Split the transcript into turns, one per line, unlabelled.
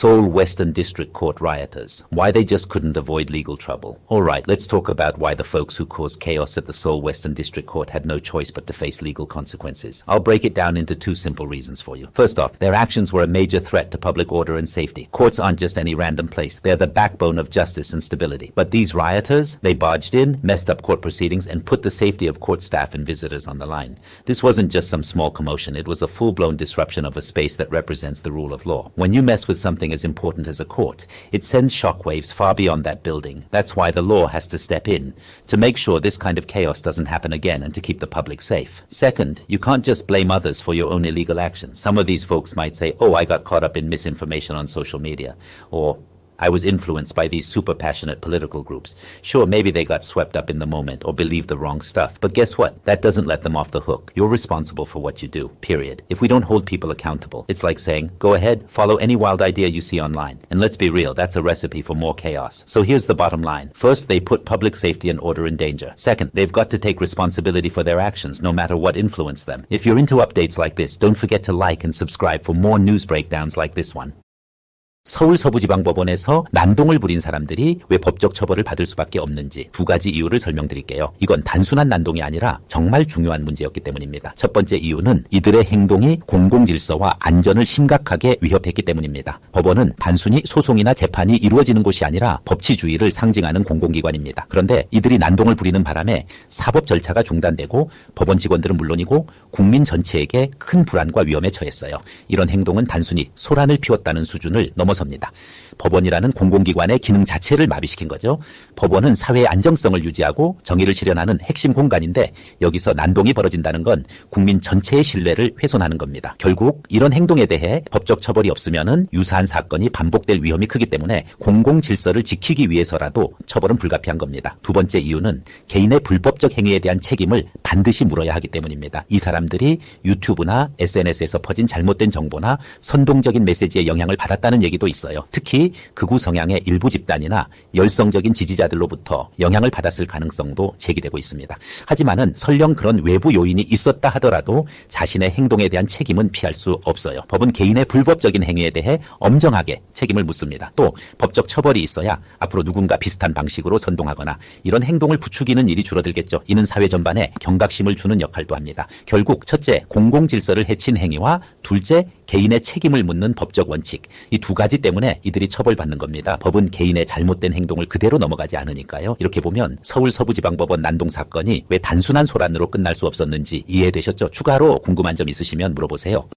Seoul Western District Court rioters. Why they just couldn't avoid legal trouble. Alright, let's talk about why the folks who caused chaos at the Seoul Western District Court had no choice but to face legal consequences. I'll break it down into two simple reasons for you. First off, their actions were a major threat to public order and safety. Courts aren't just any random place. They're the backbone of justice and stability. But these rioters, they barged in, messed up court proceedings, and put the safety of court staff and visitors on the line. This wasn't just some small commotion. It was a full-blown disruption of a space that represents the rule of law. When you mess with something as important as a court, it sends shockwaves far beyond that building. That's why the law has to step in to make sure this kind of chaos doesn't happen again and to keep the public safe. Second, you can't just blame others for your own illegal actions. Some of these folks might say, oh, I got caught up in misinformation on social media, or I was influenced by these super passionate political groups. Sure, maybe they got swept up in the moment or believed the wrong stuff. But guess what? That doesn't let them off the hook. You're responsible for what you do, period. If we don't hold people accountable, it's like saying, go ahead, follow any wild idea you see online. And let's be real, that's a recipe for more chaos. So here's the bottom line. First, they put public safety and order in danger. Second, they've got to take responsibility for their actions, no matter what influenced them. If you're into updates like this, don't forget to like and subscribe for more news breakdowns like this one. 서울 서부지방법원에서 난동을 부린 사람들이 왜 법적 처벌을 받을 수밖에 없는지 두 가지 이유를 설명드릴게요. 이건 단순한 난동이 아니라 정말 중요한 문제였기 때문입니다. 첫 번째 이유는 이들의 행동이 공공질서와 안전을 심각하게 위협했기 때문입니다. 법원은 단순히 소송이나 재판이 이루어지는 곳이 아니라 법치주의를 상징하는 공공기관입니다. 그런데 이들이 난동을 부리는 바람에 사법 절차가 중단되고 법원 직원들은 물론이고 국민 전체에게 큰 불안과 위험에 처했어요. 이런 행동은 단순히 소란을 피웠다는 수준을 넘어섭니다. 법원이라는 공공기관의 기능 자체를 마비시킨 거죠. 법원은 사회의 안정성을 유지하고 정의를 실현하는 핵심 공간인데 여기서 난동이 벌어진다는 건 국민 전체의 신뢰를 훼손하는 겁니다. 결국 이런 행동에 대해 법적 처벌이 없으면은 유사한 사건이 반복될 위험이 크기 때문에 공공질서를 지키기 위해서라도 처벌은 불가피한 겁니다. 두 번째 이유는 개인의 불법적 행위에 대한 책임을 반드시 물어야 하기 때문입니다. 이 사람들이 유튜브나 SNS에서 퍼진 잘못된 정보나 선동적인 메시지에 영향을 받았다는 얘기도 있어요. 특히 극우 성향의 일부 집단이나 열성적인 지지자들로부터 영향을 받았을 가능성도 제기되고 있습니다. 하지만은 설령 그런 외부 요인이 있었다 하더라도 자신의 행동에 대한 책임은 피할 수 없어요. 법은 개인의 불법적인 행위에 대해 엄정하게 책임을 묻습니다. 또 법적 처벌이 있어야 앞으로 누군가 비슷한 방식으로 선동하거나 이런 행동을 부추기는 일이 줄어들겠죠. 이는 사회 전반에 경각심을 주는 역할도 합니다. 결국 첫째, 공공질서를 해친 행위와 둘째, 개인의 책임을 묻는 법적 원칙. 이 두 가지 때문에 이들이 처벌받는 겁니다. 법은 개인의 잘못된 행동을 그대로 넘어가지 않으니까요. 이렇게 보면 서울 서부지방법원 난동 사건이 왜 단순한 소란으로 끝날 수 없었는지 이해되셨죠? 추가로 궁금한 점 있으시면 물어보세요.